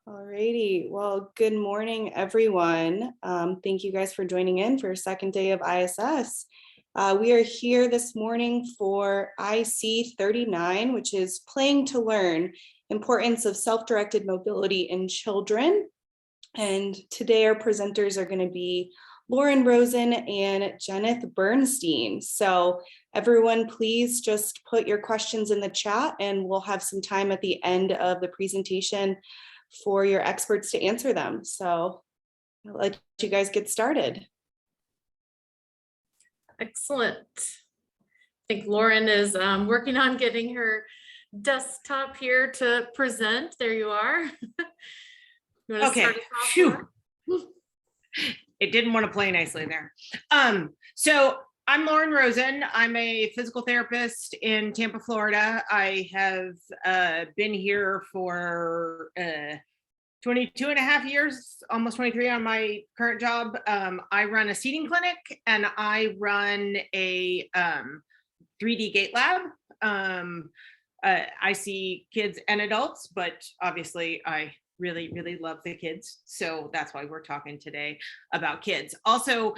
Alrighty, well, good morning, everyone. Thank you guys for joining in for your second day of ISS. We are here this morning for IC 39, which is Playing to Learn, Importance of Self-Directed Mobility in Children. And today our presenters are going to be Lauren Rosen and Jennith Bernstein. So everyone, please just put your questions in the chat and we'll have some time at the end of the presentation for your experts to answer them. So I'll let you guys get started. Excellent. I think Lauren is working on getting her desktop here to present. There you are. You want to start us off, Lauren? It didn't want to play nicely there. So I'm Lauren Rosen. I'm a physical therapist in Tampa, Florida. I have been here for 22 and a half years, almost 23 on my current job. I run a seating clinic and I run a 3D gait lab. I see kids and adults, but obviously I really love the kids. So that's why we're talking today about kids. Also,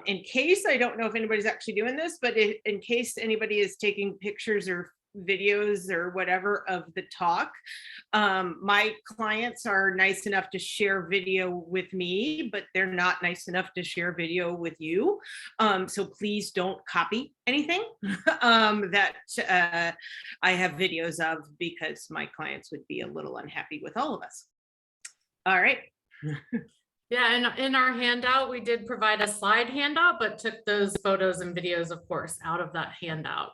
in case, I don't know if anybody's actually doing this, but in case anybody is taking pictures or videos or whatever of the talk, my clients are nice enough to share video with me, but they're not nice enough to share video with you. So please don't copy anything that I have videos of, because my clients would be a little unhappy with all of us. All right. Yeah, and in our handout, we did provide a slide handout, but took those photos and videos, of course, out of that handout.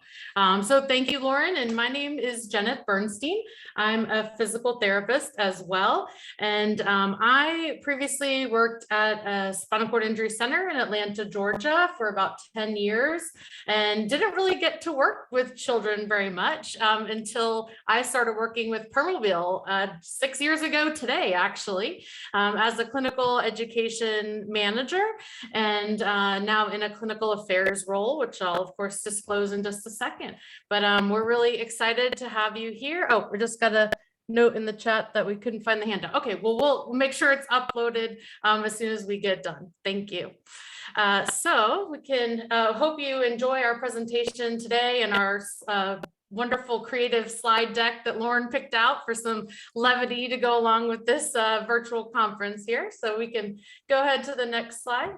So thank you, Lauren. And my name is Jennith Bernstein. I'm a physical therapist as well. And I previously worked at a spinal cord injury center in Atlanta, Georgia for about 10 years and didn't really get to work with children very much until I started working with Permobile 6 years ago today, actually, as a clinical education manager, and now in a clinical affairs role, which I'll of course disclose in just a second. But we're really excited to have you here. Oh, we just got a note in the chat that we couldn't find the handout. Okay, well, we'll make sure it's uploaded as soon as we get done. Thank you. So we can hope you enjoy our presentation today and our wonderful creative slide deck that Lauren picked out for some levity to go along with this virtual conference here. So we can go ahead to the next slide.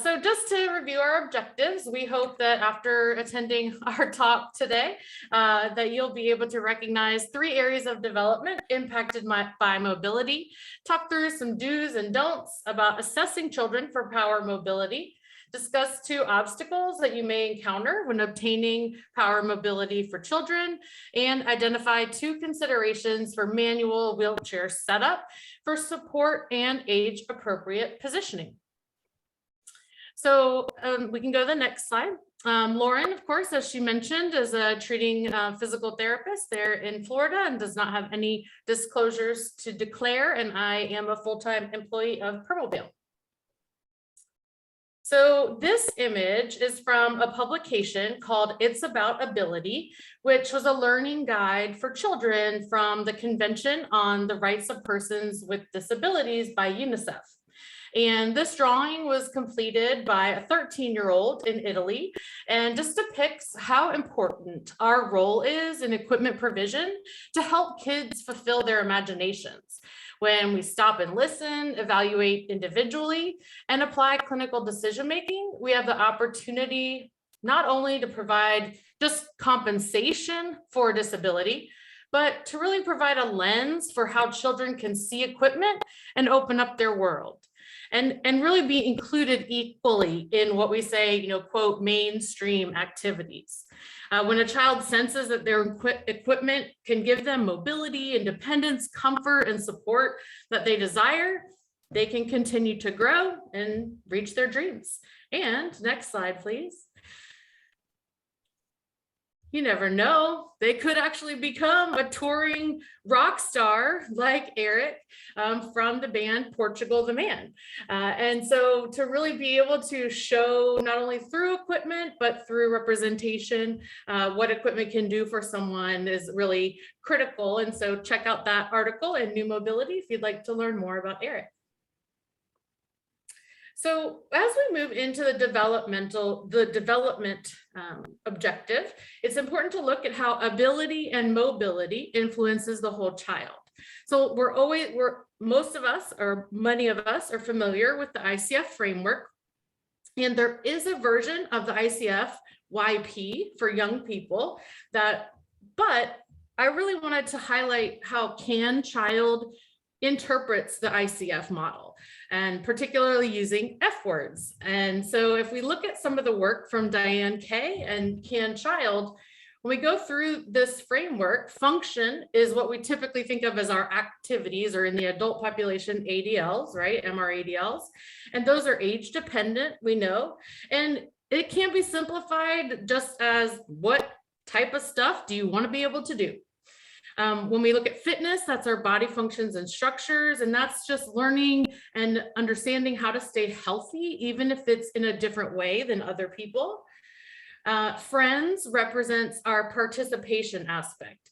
So just to review our objectives, we hope that after attending our talk today, that you'll be able to recognize 3 areas of development impacted by mobility, talk through some do's and don'ts about assessing children for power mobility, discuss 2 obstacles that you may encounter when obtaining power mobility for children, and identify 2 considerations for manual wheelchair setup for support and age-appropriate positioning. So we can go to the next slide. Lauren, of course, as she mentioned, is a treating physical therapist there in Florida and does not have any disclosures to declare, and I am a full-time employee of Permobile. So this image is from a publication called It's About Ability, which was a learning guide for children from the Convention on the Rights of Persons with Disabilities by UNICEF. And this drawing was completed by a 13-year-old in Italy and just depicts how important our role is in equipment provision to help kids fulfill their imaginations. When we stop and listen, evaluate individually, and apply clinical decision-making, we have the opportunity not only to provide just compensation for disability, but to really provide a lens for how children can see equipment and open up their world. And really be included equally in what we say, quote, mainstream activities. When a child senses that their equipment can give them mobility, independence, comfort, and support that they desire, they can continue to grow and reach their dreams. And next slide, please. you never know, they could actually become a touring rock star like Eric from the band Portugal the Man. And so to really be able to show not only through equipment, but through representation, what equipment can do for someone is really critical. And so check out that article in New Mobility if you'd like to learn more about Eric. So as we move into the development objective, it's important to look at how ability and mobility influences the whole child. So most of us, or many of us, are familiar with the ICF framework, and there is a version of the ICF YP for young people but I really wanted to highlight how Can Child interprets the ICF model, and particularly using F words. And so if we look at some of the work from Diane Kay and Can Child, when we go through this framework, function is what we typically think of as our activities, or in the adult population, ADLs, right? MRADLs. And those are age dependent, we know. And it can be simplified just as what type of stuff do you want to be able to do? When we look at fitness, that's our body functions and structures, and that's just learning and understanding how to stay healthy, even if it's in a different way than other people. Friends represents our participation aspect,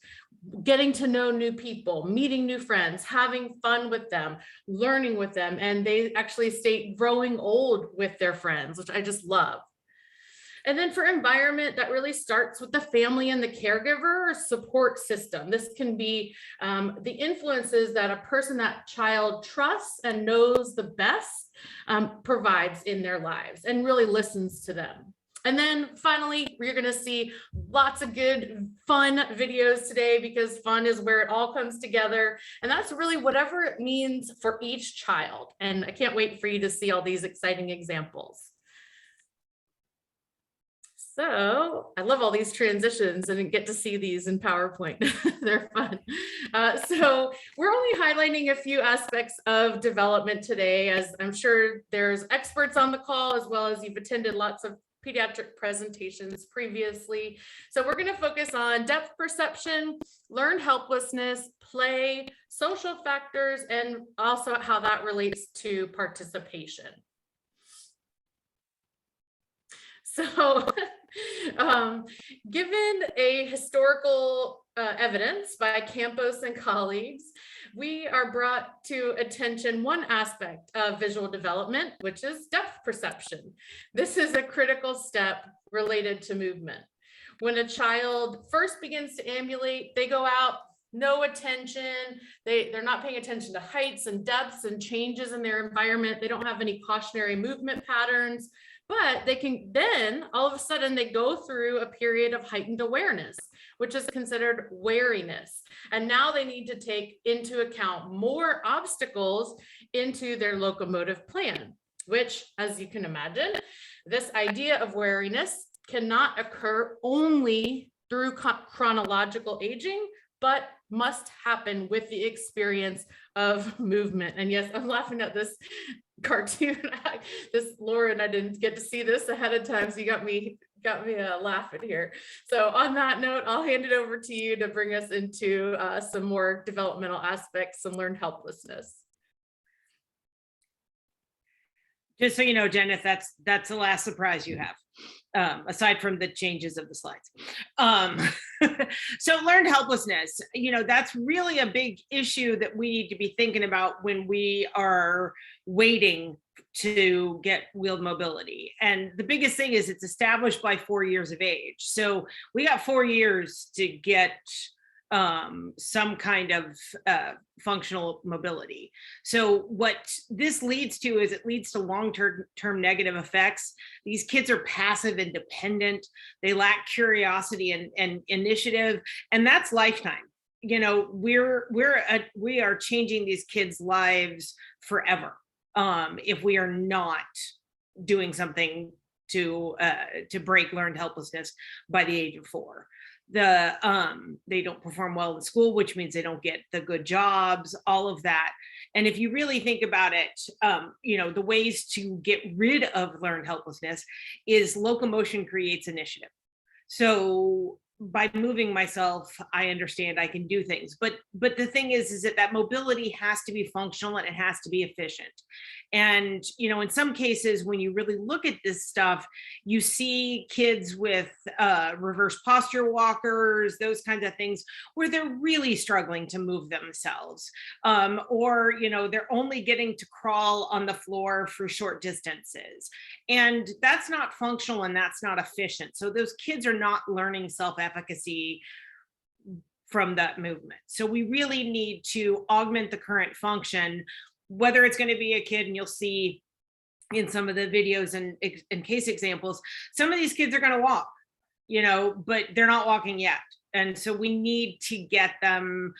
getting to know new people, meeting new friends, having fun with them, learning with them, and they actually state growing old with their friends, which I just love. And then for environment, that really starts with the family and the caregiver support system. This can be the influences that a person that child trusts and knows the best provides in their lives, and really listens to them. And then finally, we're going to see lots of good, fun videos today, because fun is where it all comes together. And that's really whatever it means for each child. And I can't wait for you to see all these exciting examples. So I love all these transitions and get to see these in PowerPoint. They're fun. So we're only highlighting a few aspects of development today, as I'm sure there's experts on the call, as well as you've attended lots of pediatric presentations previously. So we're going to focus on depth perception, learned helplessness, play, social factors, and also how that relates to participation. So given a historical evidence by Campos and colleagues, we are brought to attention one aspect of visual development, which is depth perception. This is a critical step related to movement. When a child first begins to ambulate, they go out, no attention. They're not paying attention to heights and depths and changes in their environment. They don't have any cautionary movement patterns. But they can then, all of a sudden, they go through a period of heightened awareness, which is considered wariness. And now they need to take into account more obstacles into their locomotive plan, which, as you can imagine, this idea of wariness cannot occur only through chronological aging, but must happen with the experience of movement. And yes, I'm laughing at this cartoon. Lauren, I didn't get to see this ahead of time, so you got me laughing here. So on that note, I'll hand it over to you to bring us into some more developmental aspects and learned helplessness. Just so you know, Jennith, that's the last surprise you have, aside from the changes of the slides. So learned helplessness, that's really a big issue that we need to be thinking about when we are waiting to get wheeled mobility. And the biggest thing is it's established by 4 years of age. So we got 4 years to get some kind of functional mobility. So what this leads to is it leads to long-term negative effects. These kids are passive and dependent. They lack curiosity and initiative, and that's lifetime. We are changing these kids' lives forever if we are not doing something to break learned helplessness by the age of 4. They don't perform well in school, which means they don't get the good jobs, all of that. And if you really think about it, the ways to get rid of learned helplessness is locomotion creates initiative. So by moving myself, I understand I can do things. But the thing is that mobility has to be functional and it has to be efficient. And, in some cases, when you really look at this stuff, you see kids with reverse posture walkers, those kinds of things, where they're really struggling to move themselves. Or, they're only getting to crawl on the floor for short distances. And that's not functional and that's not efficient. So those kids are not learning self-efficacy from that movement. So we really need to augment the current function, whether it's going to be a kid, and you'll see in some of the videos and case examples, some of these kids are going to walk, but they're not walking yet. And so we need to get them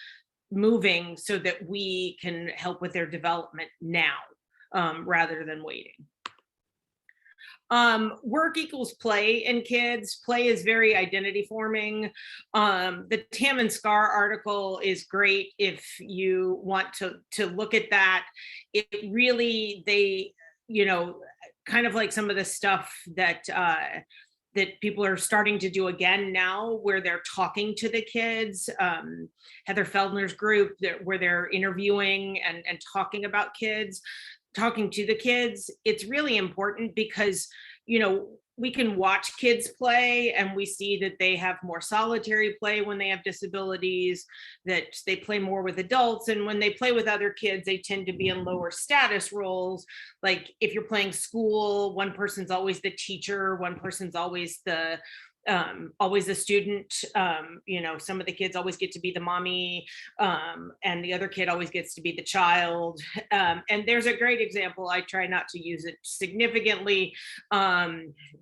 moving so that we can help with their development now, rather than waiting. Work equals play in kids. Play is very identity forming. The Tam and Scar article is great if you want to look at that. It really, they, kind of like some of the stuff that people are starting to do again now, where they're talking to the kids. Heather Feldner's group, where they're interviewing and talking about kids. Talking to the kids, it's really important because, we can watch kids play and we see that they have more solitary play when they have disabilities, that they play more with adults. And when they play with other kids, they tend to be in lower status roles. Like if you're playing school, one person's always the teacher, one person's always the student. Some of the kids always get to be the mommy, and the other kid always gets to be the child. And there's a great example. I try not to use it significantly,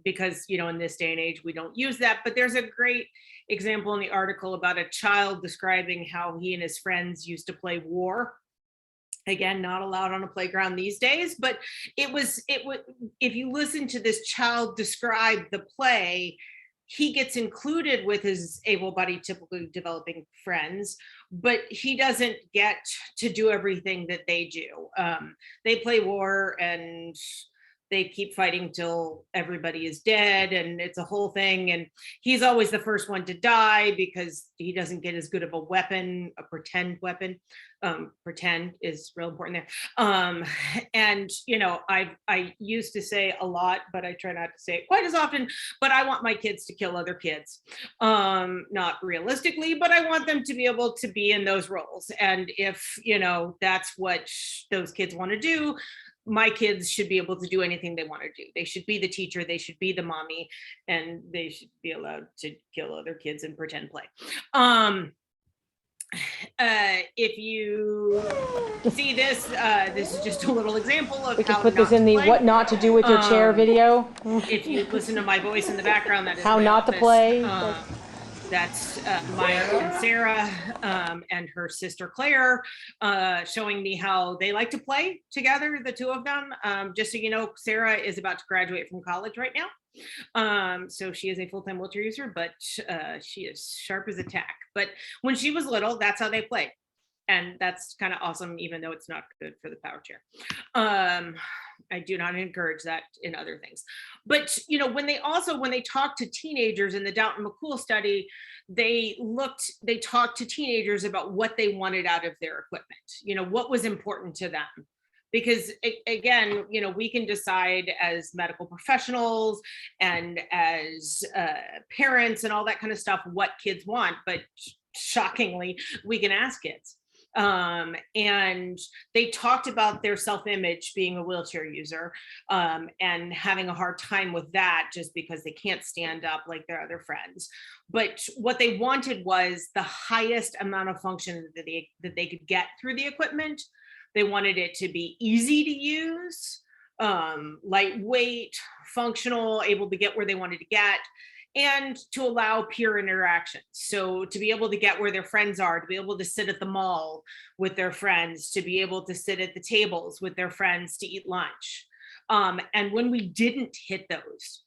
because, in this day and age, we don't use that, but there's a great example in the article about a child describing how he and his friends used to play war. Again, not allowed on a playground these days, but it was, if you listen to this child describe the play, he gets included with his able-bodied, typically developing friends, but he doesn't get to do everything that they do. They play war and they keep fighting till everybody is dead, and it's a whole thing. And he's always the first one to die because he doesn't get as good of a weapon, a pretend weapon. Pretend is real important there. And I used to say a lot, but I try not to say it quite as often, but I want my kids to kill other kids. Not realistically, but I want them to be able to be in those roles. And if, that's what those kids want to do, my kids should be able to do anything they want to do. They should be the teacher, they should be the mommy, and they should be allowed to kill other kids and pretend play. If you see this, this is just a little example of We can how put this not in to the play. what not to do with your chair video. If you listen to my voice in the background, that is How my not to office. play. That's Maya and Sarah, and her sister Claire, showing me how they like to play together, the two of them. Just so you know, Sarah is about to graduate from college right now. So she is a full-time wheelchair user, but she is sharp as a tack. But when she was little, that's how they played. And that's kind of awesome, even though it's not good for the power chair. I do not encourage that in other things. But, when they talked to teenagers in the Downton McCool study, they talked to teenagers about what they wanted out of their equipment, what was important to them. Because again, we can decide as medical professionals and as parents and all that kind of stuff what kids want, but shockingly, we can ask kids. And they talked about their self-image being a wheelchair user, and having a hard time with that just because they can't stand up like their other friends. But what they wanted was the highest amount of function that they could get through the equipment. They wanted it to be easy to use, lightweight, functional, able to get where they wanted to get, and to allow peer interaction. So to be able to get where their friends are, to be able to sit at the mall with their friends, to be able to sit at the tables with their friends to eat lunch. And when we didn't hit those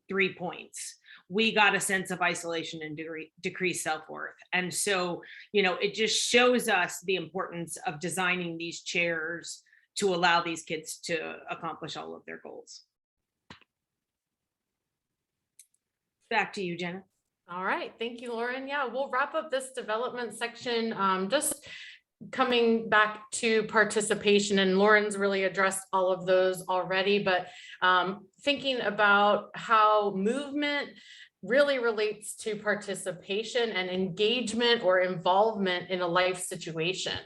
3 points, we got a sense of isolation and decreased self-worth. And so, it just shows us the importance of designing these chairs to allow these kids to accomplish all of their goals. Back to you, Jenna. All right, thank you, Lauren. Yeah, we'll wrap up this development section. Just coming back to participation, and Lauren's really addressed all of those already, but thinking about how movement really relates to participation and engagement or involvement in a life situation.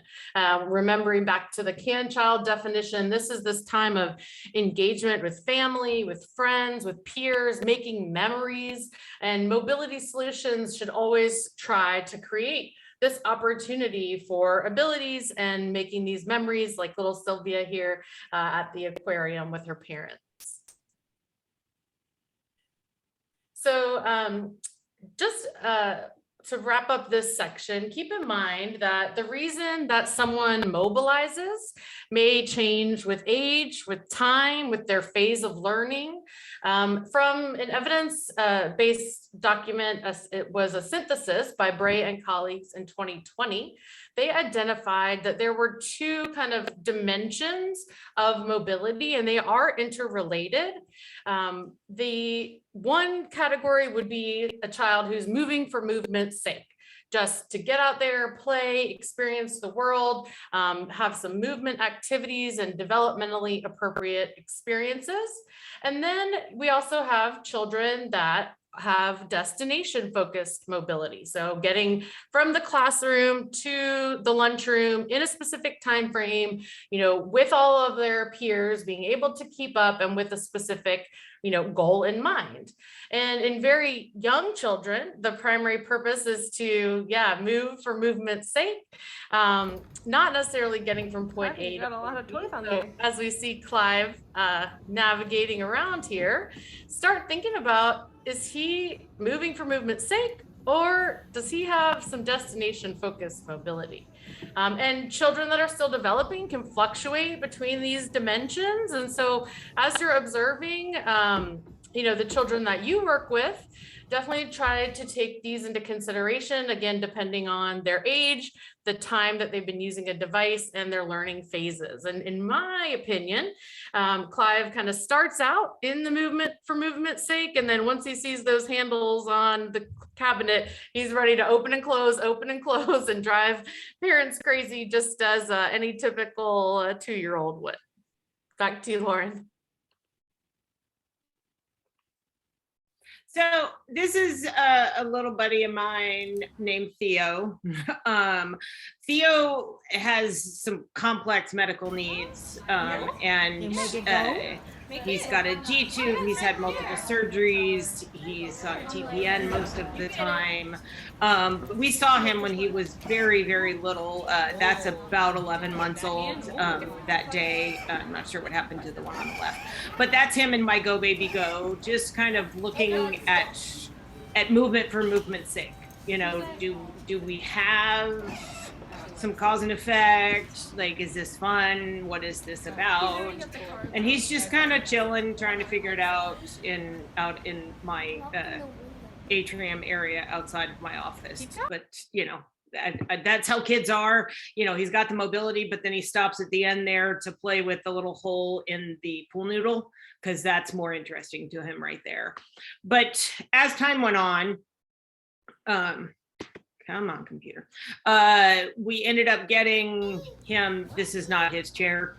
Remembering back to the can child definition, this is this time of engagement with family, with friends, with peers, making memories, and mobility solutions should always try to create this opportunity for abilities and making these memories, like little Sylvia here at the aquarium with her parents. So just to wrap up this section, keep in mind that the reason that someone mobilizes may change with age, with time, with their phase of learning. From an evidence-based document, it was a synthesis by Bray and colleagues in 2020. They identified that there were two kind of dimensions of mobility, and they are interrelated. The one category would be a child who's moving for movement's sake, just to get out there, play, experience the world, have some movement activities and developmentally appropriate experiences. And then we also have children that have destination focused mobility. So getting from the classroom to the lunchroom in a specific time frame, with all of their peers, being able to keep up and with a specific goal in mind. And in very young children, the primary purpose is to, move for movement's sake, not necessarily getting from point A. Got a lot of toys on So there. as we see Clive navigating around here, start thinking about, is he moving for movement's sake, or does he have some destination focused mobility? And children that are still developing can fluctuate between these dimensions. And so as you're observing, the children that you work with, definitely try to take these into consideration, again, depending on their age, the time that they've been using a device, and their learning phases. And in my opinion, Clive kind of starts out in the movement for movement's sake, and then once he sees those handles on the cabinet, he's ready to open and close, and drive parents crazy, just as any typical 2-year-old would. Back to you, Lauren. So this is a little buddy of mine named Theo. Theo has some complex medical needs, and he's got a G tube. He's had multiple surgeries. He's on TPN most of the time. We saw him when he was very, very little. That's about 11 months old that day. I'm not sure what happened to the one on the left, but that's him in my Go Baby Go, just kind of looking at movement for movement's sake. Do we have some cause and effect? Like, is this fun? What is this about? And he's just kind of chilling, trying to figure it out out in my atrium area outside of my office. But that's how kids are. He's got the mobility, but then he stops at the end there to play with the little hole in the pool noodle, because that's more interesting to him right there. But as time went on, come on, computer. We ended up getting him, this is not his chair.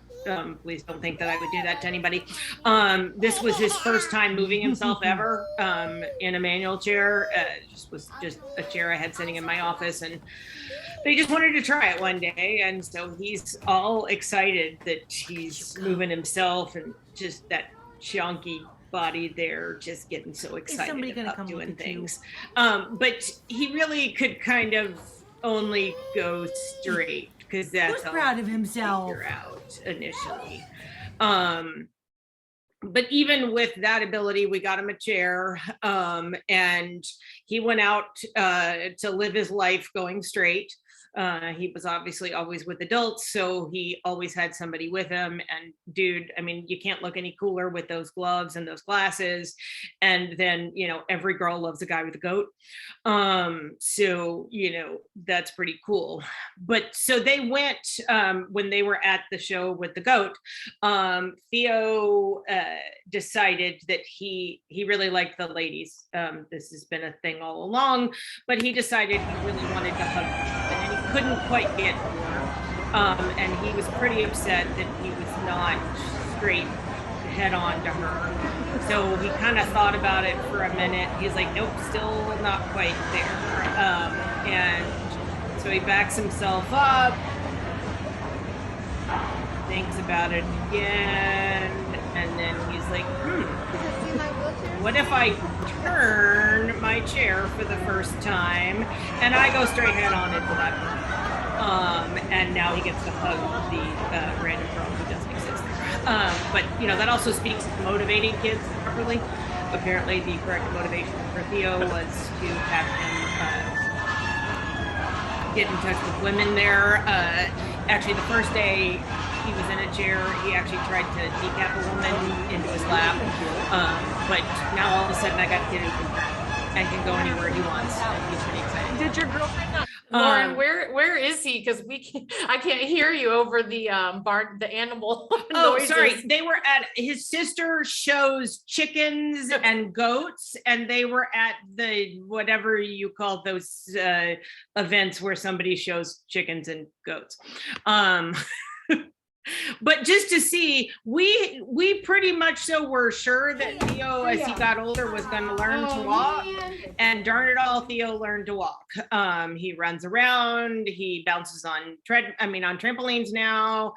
Please don't think that I would do that to anybody. This was his first time moving himself ever in a manual chair. Was just a chair I had sitting in my office, and he just wanted to try it one day. And so he's all excited that he's moving himself, and just that chunky body there, just getting so excited about doing things. But he really could kind of only go straight, because that's Who's proud of himself out initially. But even with that ability, we got him a chair, and he went out to live his life going straight. He was obviously always with adults, so he always had somebody with him. And dude, I mean, you can't look any cooler with those gloves and those glasses. And then, you know, every girl loves a guy with a goat. So, you know, that's pretty cool. But so they went, when they were at the show with the goat, Theo decided that he really liked the ladies. This has been a thing all along, but he decided he really wanted to hug them, and he couldn't quite get more. And he was pretty upset that he was not straight head on to her. So he kind of thought about it for a minute. He's like, nope, still not quite there. And so he backs himself up, thinks about it again, and then he's like, what if I turn my chair for the first time and I go straight head on into that room? And now he gets to hug the random girl who doesn't exist. But you know, that also speaks to motivating kids properly. Apparently the correct motivation for Theo was to have him get in touch with women there. Actually, the first day he was in a chair, he actually tried to decap a woman into his lap. But now all of a sudden I got a kid who can go anywhere he wants. He's pretty excited. Did your girlfriend? Lauren, where is he? Because I can't hear you over the the animal noises. Sorry. They were at his sister shows chickens and goats, and they were at the whatever you call those events where somebody shows chickens and goats. But just to see, we pretty much so were sure that Theo, as he got older, was going to learn to walk. And darn it all, Theo learned to walk. He runs around. He bounces on trampolines now.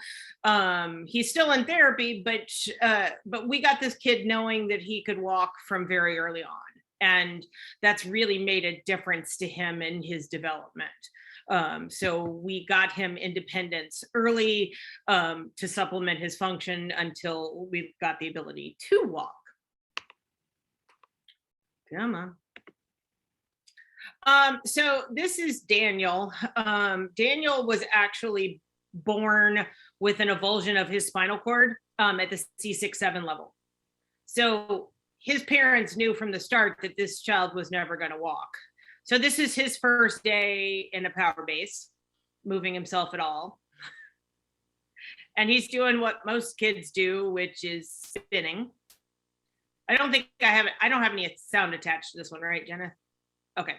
He's still in therapy, but we got this kid knowing that he could walk from very early on, and that's really made a difference to him in his development. So we got him independence early to supplement his function until we got the ability to walk. Come on. So this is Daniel. Daniel was actually born with an avulsion of his spinal cord at the C6-7 level. So his parents knew from the start that this child was never going to walk. So this is his first day in a power base, moving himself at all. And he's doing what most kids do, which is spinning. I don't have any sound attached to this one, right, Jennith? Okay.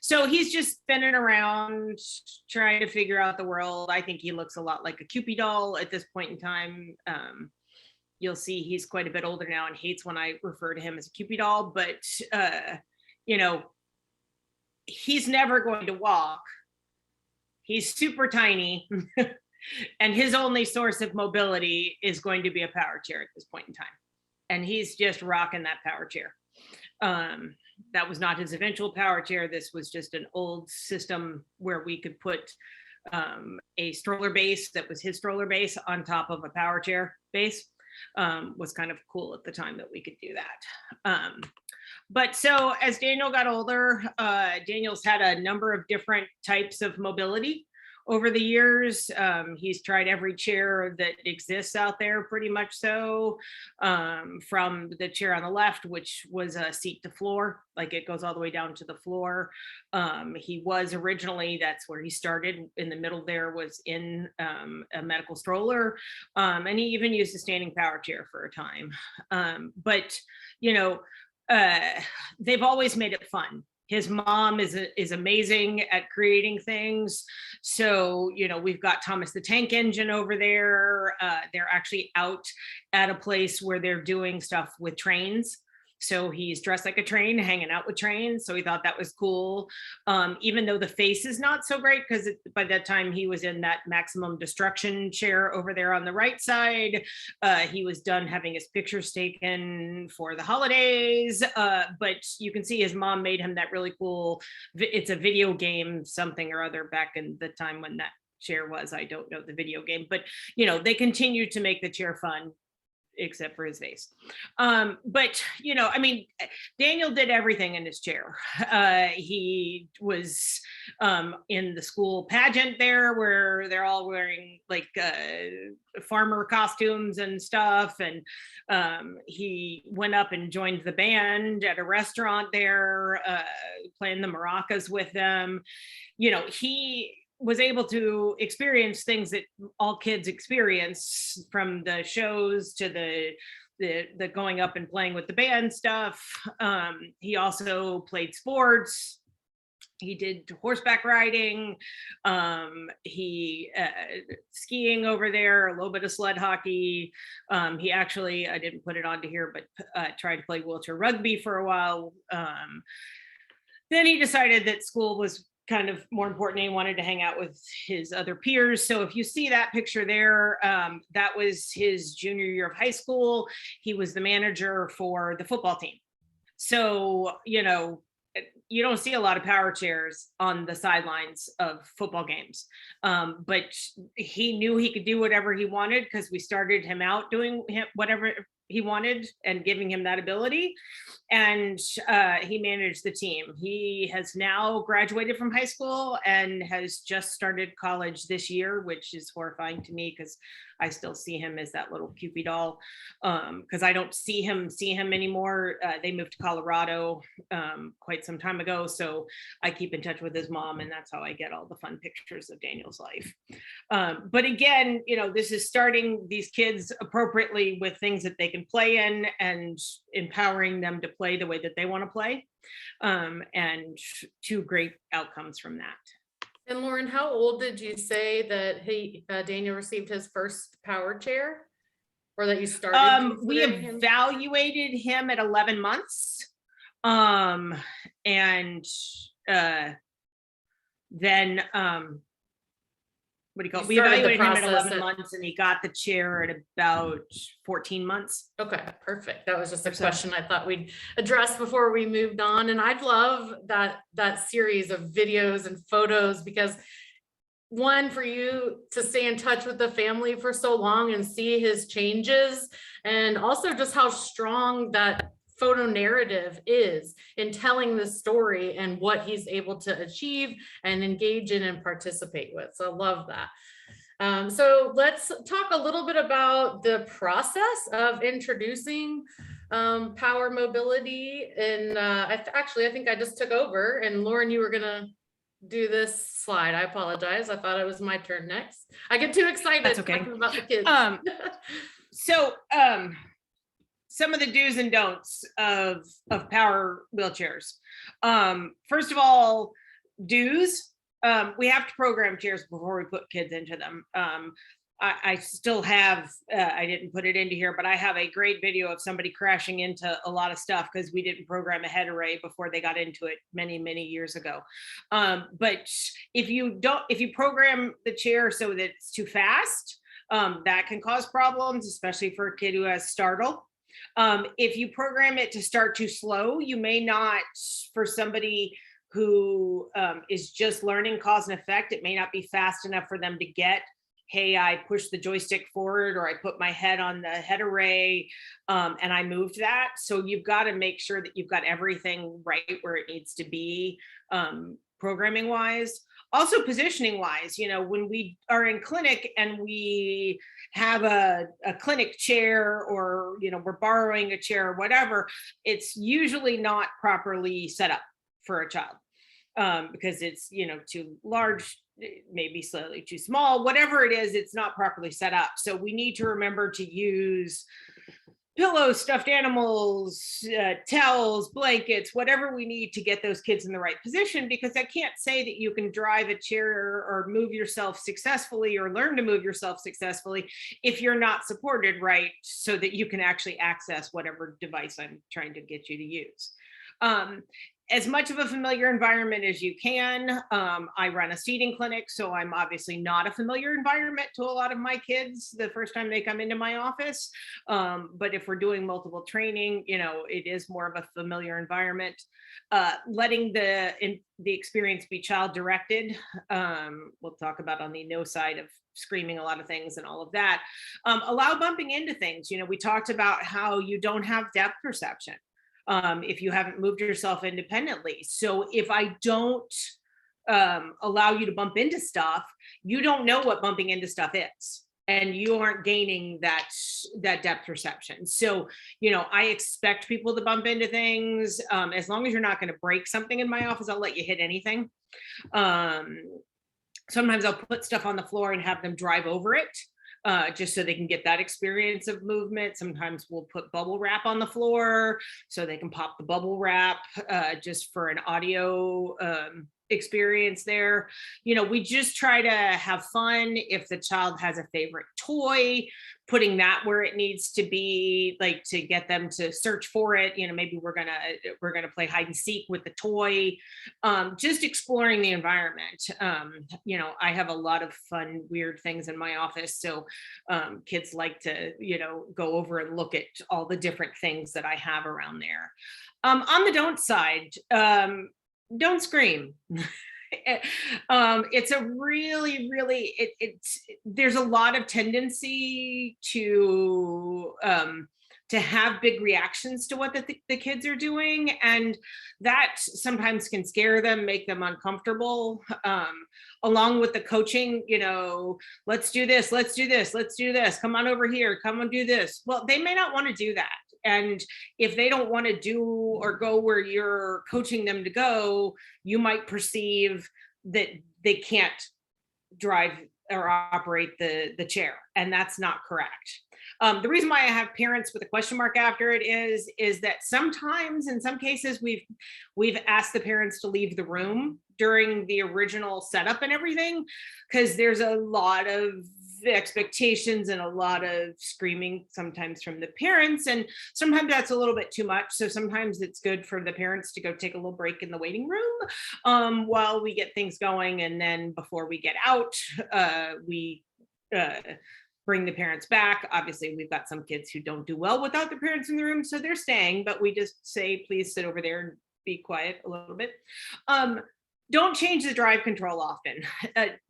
So he's just spinning around, trying to figure out the world. I think he looks a lot like a Cupid doll at this point in time. You'll see he's quite a bit older now and hates when I refer to him as a Cupid doll, but you know, he's never going to walk. He's super tiny. And his only source of mobility is going to be a power chair at this point in time. And he's just rocking that power chair. That was not his eventual power chair. This was just an old system where we could put a stroller base that was his stroller base on top of a power chair base. Was kind of cool at the time that we could do that. But so as Daniel got older, Daniel's had a number of different types of mobility over the years. He's tried every chair that exists out there, pretty much so, from the chair on the left, which was a seat to floor, like it goes all the way down to the floor. He was originally, that's where he started. In the middle there was in a medical stroller, and he even used a standing power chair for a time. But, you know, they've always made it fun. His mom is amazing at creating things. So, you know, we've got Thomas the Tank Engine over there. They're actually out at a place where they're doing stuff with trains. So he's dressed like a train, hanging out with trains. So he thought that was cool. Even though the face is not so great, because by that time he was in that maximum destruction chair over there on the right side. He was done having his pictures taken for the holidays. But you can see his mom made him that really cool, it's a video game, something or other, back in the time when that chair was. I don't know the video game, but you know, they continued to make the chair fun except for his face. But, you know, I mean, Daniel did everything in his chair. He was in the school pageant there where they're all wearing like farmer costumes and stuff. And he went up and joined the band at a restaurant there, playing the maracas with them. You know, he was able to experience things that all kids experience, from the shows to the going up and playing with the band stuff. He also played sports. He did horseback riding. He skiing over there, a little bit of sled hockey. He actually, I didn't put it onto here, but tried to play wheelchair rugby for a while. Then he decided that school was kind of more important. He wanted to hang out with his other peers. So if you see that picture there, that was his junior year of high school. He was the manager for the football team. So, you know, you don't see a lot of power chairs on the sidelines of football games. But he knew he could do whatever he wanted, because we started him out doing whatever he wanted and giving him that ability. And he managed the team. He has now graduated from high school and has just started college this year, which is horrifying to me because I still see him as that little Cupid doll, because I don't see him anymore. They moved to Colorado quite some time ago, so I keep in touch with his mom, and that's how I get all the fun pictures of Daniel's life. But again, you know, this is starting these kids appropriately with things that they can play in and empowering them to play the way that they want to play, and two great outcomes from that. And Lauren, how old did you say that Daniel received his first power chair, or that you started? We evaluated him at 11 months, and then what do you call it? We evaluated him at 11 months, and he got the chair at about 14 months. Okay, perfect. That was just a question I thought we'd address before we moved on. And I'd love that series of videos and photos, because one, for you to stay in touch with the family for so long and see his changes, and also just how strong that photo narrative is in telling the story and what he's able to achieve and engage in and participate with. So I love that. So let's talk a little bit about the process of introducing power mobility. And I think I just took over, and Lauren, you were gonna do this slide. I apologize. I thought it was my turn next. I get too excited. That's okay. Talking about the kids. Some of the do's and don'ts of power wheelchairs. First of all, do's, we have to program chairs before we put kids into them. I still have, I didn't put it into here, but I have a great video of somebody crashing into a lot of stuff because we didn't program a head array before they got into it many, many years ago. But if you program the chair so that it's too fast, that can cause problems, especially for a kid who has startle. If you program it to start too slow, you may not, for somebody who is just learning cause and effect, it may not be fast enough for them to get, hey, I pushed the joystick forward, or I put my head on the head array and I moved that. So you've got to make sure that you've got everything right where it needs to be, programming wise. Also positioning wise, you know, when we are in clinic and we have a clinic chair, or, you know, we're borrowing a chair or whatever, it's usually not properly set up for a child because it's, you know, too large, maybe slightly too small, whatever it is, it's not properly set up. So we need to remember to use pillows, stuffed animals, towels, blankets, whatever we need to get those kids in the right position, because I can't say that you can drive a chair or move yourself successfully or learn to move yourself successfully if you're not supported right, so that you can actually access whatever device I'm trying to get you to use. as much of a familiar environment as you can. I run a seating clinic, so I'm obviously not a familiar environment to a lot of my kids the first time they come into my office. But if we're doing multiple training, it is more of a familiar environment. Letting the experience be child directed. We'll talk about on the no side of screaming a lot of things and all of that. Allow bumping into things. We talked about how you don't have depth perception if you haven't moved yourself independently. So if I don't allow you to bump into stuff, you don't know what bumping into stuff is, and you aren't gaining that depth perception. So, I expect people to bump into things. As long as you're not going to break something in my office, I'll let you hit anything. Sometimes I'll put stuff on the floor and have them drive over it. Just so they can get that experience of movement. Sometimes we'll put bubble wrap on the floor so they can pop the bubble wrap just for an audio experience there. We just try to have fun. If the child has a favorite toy, putting that where it needs to be, like to get them to search for it. Maybe we're gonna play hide and seek with the toy. Just exploring the environment. I have a lot of fun, weird things in my office, so kids like to go over and look at all the different things that I have around there. On the don't side, don't scream. It's a really, there's a lot of tendency to have big reactions to what the kids are doing, and that sometimes can scare them, make them uncomfortable. Along with the coaching, let's do this, let's do this, let's do this, come on over here, come and do this. Well, they may not want to do that. And if they don't want to do or go where you're coaching them to go, you might perceive that they can't drive or operate the chair, and that's not correct. The reason why I have parents with a question mark after it is that sometimes, in some cases, we've asked the parents to leave the room during the original setup and everything, because there's a lot of expectations and a lot of screaming sometimes from the parents, and sometimes that's a little bit too much. So sometimes it's good for the parents to go take a little break in the waiting room while we get things going, and then before we get out, we bring the parents back. Obviously, we've got some kids who don't do well without the parents in the room, so they're staying, but we just say, please sit over there and be quiet a little bit. Don't change the drive control often.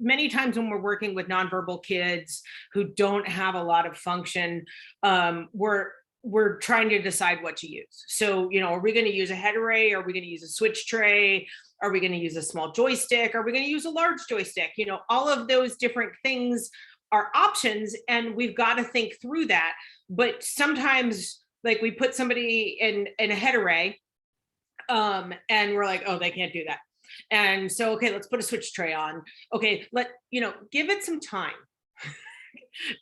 Many times when we're working with nonverbal kids who don't have a lot of function, we're trying to decide what to use. So, are we going to use a head array? Are we going to use a switch tray? Are we going to use a small joystick? Are we going to use a large joystick? All of those different things are options, and we've got to think through that. But sometimes, like, we put somebody in a head array, and we're like, oh, they can't do that. And so, okay, let's put a switch tray on. Okay, give it some time.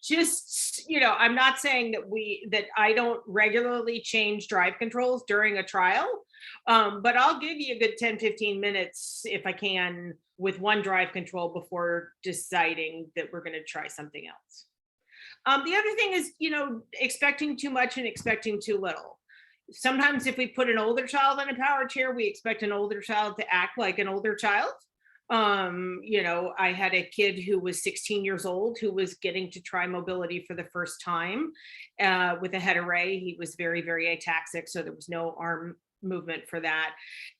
Just, I'm not saying that I don't regularly change drive controls during a trial, but I'll give you a good 10-15 minutes if I can with one drive control before deciding that we're going to try something else. The other thing is, expecting too much and expecting too little. Sometimes if we put an older child in a power chair, we expect an older child to act like an older child. I had a kid who was 16 years old who was getting to try mobility for the first time with a head array. He was very, very ataxic, so there was no arm movement for that.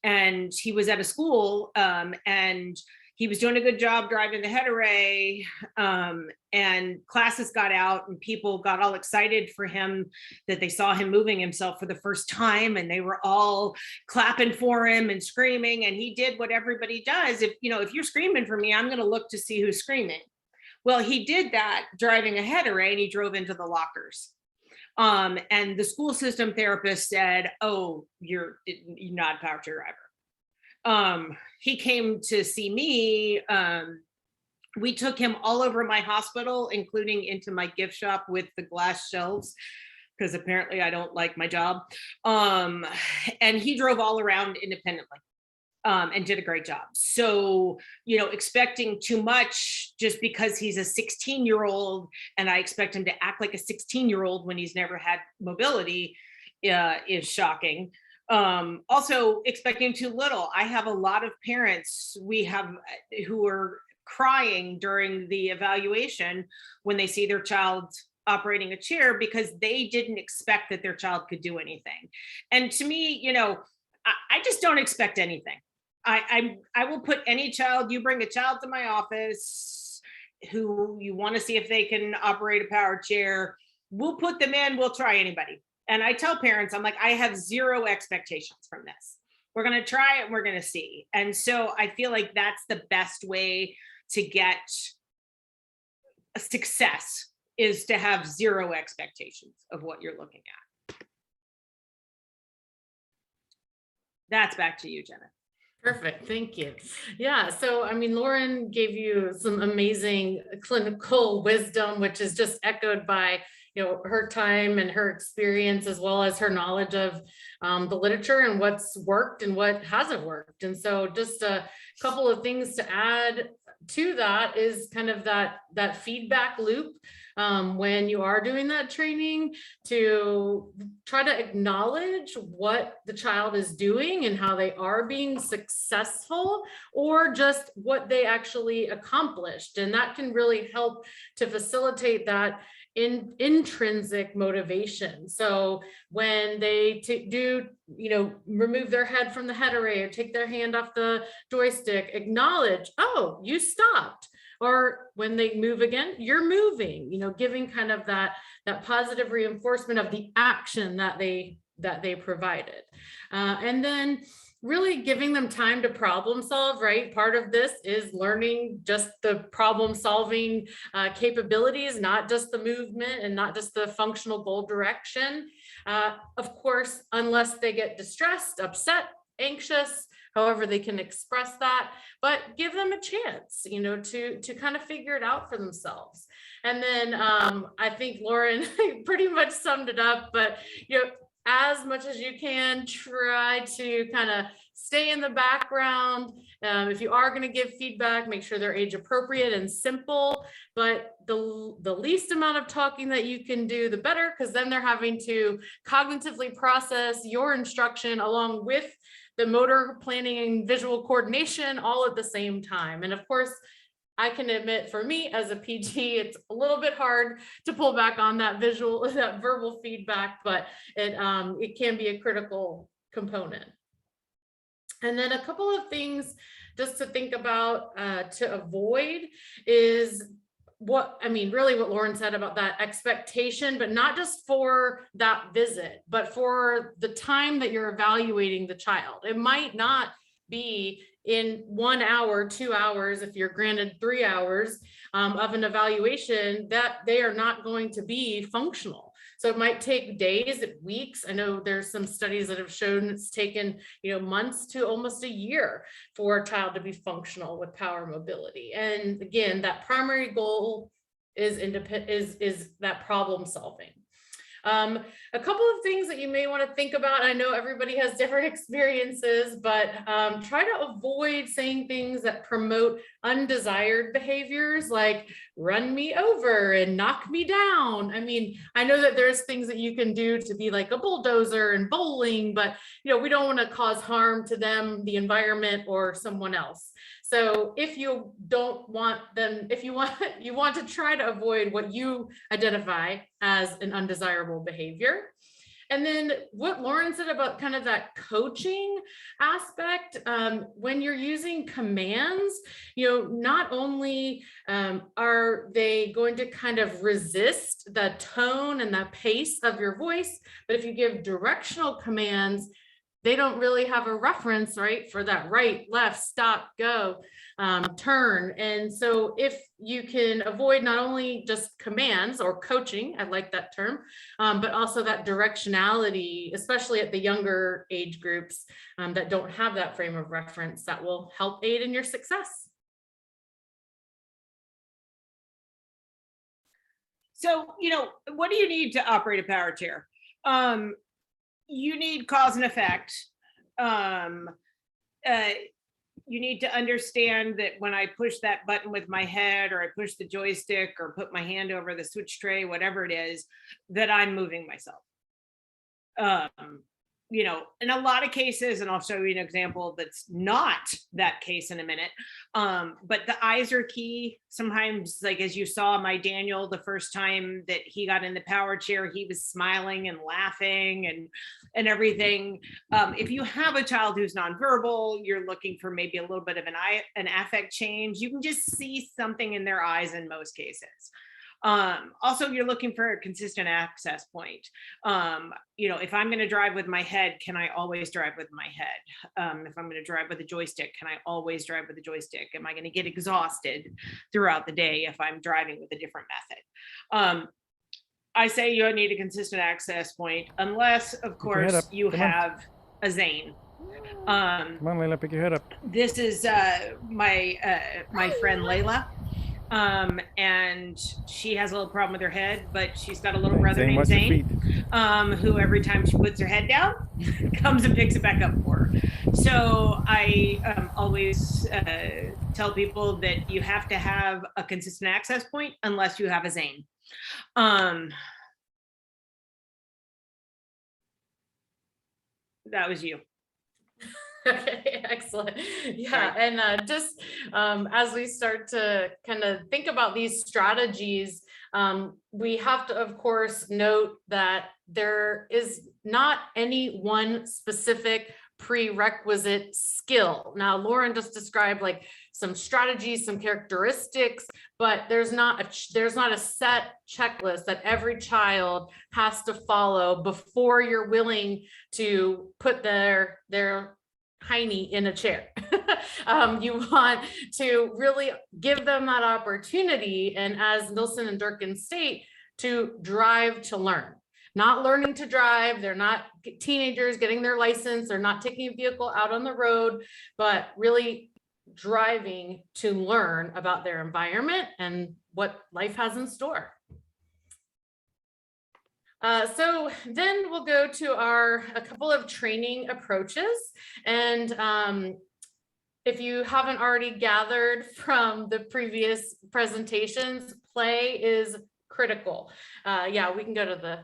And he was at a school and he was doing a good job driving the head array, and classes got out and people got all excited for him that they saw him moving himself for the first time, and they were all clapping for him and screaming, and he did what everybody does. If you're screaming for me, I'm going to look to see who's screaming. Well, he did that driving a head array, and he drove into the lockers. And the school system therapist said, oh, you're not a power chair driver. He came to see me. We took him all over my hospital, including into my gift shop with the glass shelves, because apparently I don't like my job. And he drove all around independently and did a great job. So, expecting too much just because he's a 16-year-old and I expect him to act like a 16-year-old when he's never had mobility is shocking. Also expecting too little. I have a lot of parents who are crying during the evaluation when they see their child operating a chair because they didn't expect that their child could do anything. And to me, I just don't expect anything. I will put any child, you bring a child to my office who you want to see if they can operate a power chair, we'll put them in, we'll try anybody. And I tell parents, I'm like, I have zero expectations from this. We're going to try it and we're going to see. And so I feel like that's the best way to get a success, is to have zero expectations of what you're looking at. That's back to you, Jennith. Perfect. Thank you. Yeah. So, I mean, Lauren gave you some amazing clinical wisdom, which is just echoed by, her time and her experience, as well as her knowledge of the literature and what's worked and what hasn't worked. And so just a couple of things to add to that is kind of that feedback loop. When you are doing that training, to try to acknowledge what the child is doing and how they are being successful, or just what they actually accomplished. And that can really help to facilitate that intrinsic motivation. So when they remove their head from the head array or take their hand off the joystick, acknowledge, oh, you stopped. Or when they move again, you're moving, giving kind of that positive reinforcement of the action that they provided. And then really giving them time to problem solve, right? Part of this is learning just the problem solving capabilities, not just the movement and not just the functional goal direction. Of course, unless they get distressed, upset, anxious, however they can express that, but give them a chance, to kind of figure it out for themselves. And then I think Lauren pretty much summed it up, but as much as you can, try to kind of stay in the background. If you are going to give feedback, make sure they're age appropriate and simple, but the least amount of talking that you can do, the better, because then they're having to cognitively process your instruction along with the motor planning and visual coordination all at the same time. And of course, I can admit, for me as a PT, it's a little bit hard to pull back on that verbal feedback, but it can be a critical component. And then a couple of things just to think about to avoid is really what Lauren said about that expectation, but not just for that visit, but for the time that you're evaluating the child. It might not be in 1 hour, 2 hours, if you're granted 3 hours of an evaluation, that they are not going to be functional. So it might take days, weeks. I know there's some studies that have shown it's taken, months to almost a year for a child to be functional with power mobility. And again, that primary goal is that problem solving. A couple of things that you may want to think about. I know everybody has different experiences, but try to avoid saying things that promote undesired behaviors like run me over and knock me down. I mean, I know that there's things that you can do to be like a bulldozer and bowling, but we don't want to cause harm to them, the environment, or someone else. So if you don't want them, if you want to try to avoid what you identify as an undesirable behavior. And then what Lauren said about kind of that coaching aspect, when you're using commands, not only are they going to kind of resist the tone and the pace of your voice, but if you give directional commands, they don't really have a reference, right, for that right, left, stop, go, turn. And so if you can avoid not only just commands or coaching, I like that term, but also that directionality, especially at the younger age groups that don't have that frame of reference, that will help aid in your success. So, what do you need to operate a power chair? You need cause and effect. You need to understand that when I push that button with my head, or I push the joystick, or put my hand over the switch tray, whatever it is, that I'm moving myself. you know, in a lot of cases, and I'll show you an example that's not that case in a minute, but the eyes are key. Sometimes, like as you saw my Daniel, the first time that he got in the power chair, he was smiling and laughing and everything. If you have a child who's nonverbal, you're looking for maybe a little bit of an affect change. You can just see something in their eyes in most cases. Also, you're looking for a consistent access point. You know, if I'm going to drive with my head, can I always drive with my head? If I'm going to drive with a joystick, can I always drive with a joystick? Am I going to get exhausted throughout the day if I'm driving with a different method? I say you need a consistent access point, unless, of course, you have a Zane. Come on, Layla, pick your head up. This is my friend Layla. And she has a little problem with her head, but she's got a little brother named Zane, who every time she puts her head down, comes and picks it back up for her. So I always tell people that you have to have a consistent access point unless you have a Zane. That was you. Okay, excellent. Yeah, and just as we start to kind of think about these strategies, we have to, of course, note that there is not any one specific prerequisite skill. Now, Lauren just described like some strategies, some characteristics, but there's not a set checklist that every child has to follow before you're willing to put their hiney in a chair. You want to really give them that opportunity, and as Nilsson and Durkin state, to drive to learn. Not learning to drive, they're not teenagers getting their license, they're not taking a vehicle out on the road, but really driving to learn about their environment and what life has in store. So then we'll go to a couple of training approaches. And if you haven't already gathered from the previous presentations, play is critical. Yeah, we can go to the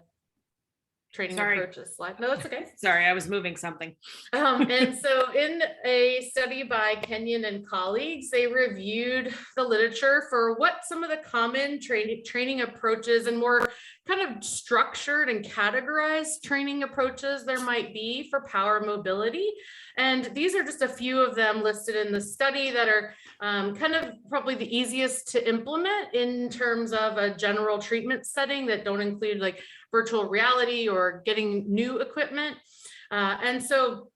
training approaches slide. No, that's okay. Sorry, I was moving something. And so in a study by Kenyon and colleagues, they reviewed the literature for what some of the common training approaches and more kind of structured and categorized training approaches there might be for power mobility. And these are just a few of them listed in the study that are kind of probably the easiest to implement in terms of a general treatment setting that don't include like virtual reality or getting new equipment. And so,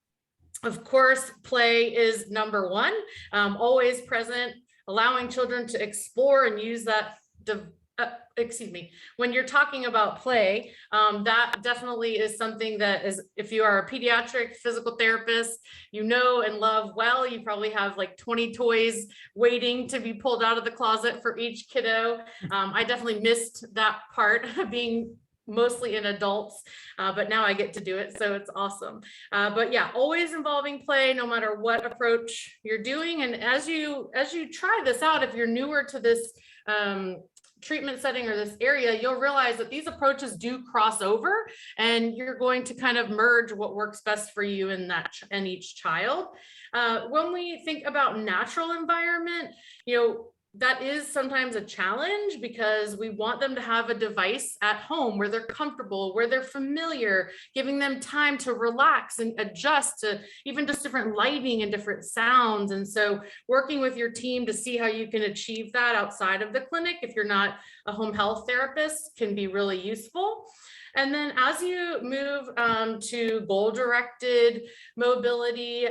of course, play is number one, always present, allowing children to explore and use that, when you're talking about play, that definitely is something that is, if you are a pediatric physical therapist, you know and love well, you probably have like 20 toys waiting to be pulled out of the closet for each kiddo. I definitely missed that part being mostly in adults, but now I get to do it, so it's awesome. But yeah, always involving play, no matter what approach you're doing. And as you try this out, if you're newer to this treatment setting or this area, you'll realize that these approaches do cross over, and you're going to kind of merge what works best for you in that and each child. When we think about natural environment, you know, that is sometimes a challenge because we want them to have a device at home where they're comfortable, where they're familiar, giving them time to relax and adjust to even just different lighting and different sounds. And so working with your team to see how you can achieve that outside of the clinic, if you're not a home health therapist, can be really useful. And then as you move to goal-directed mobility,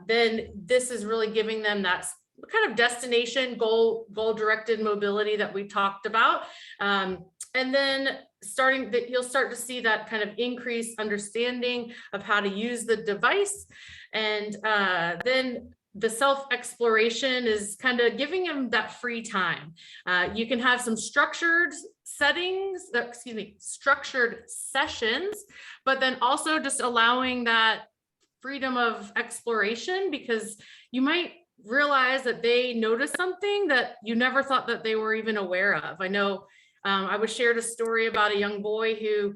then this is really giving them that kind of destination goal-directed mobility that we talked about. And then you'll start to see that kind of increased understanding of how to use the device. And then the self-exploration is kind of giving them that free time. You can have some structured structured sessions, but then also just allowing that freedom of exploration, because you might realize that they notice something that you never thought that they were even aware of. I know I was shared a story about a young boy who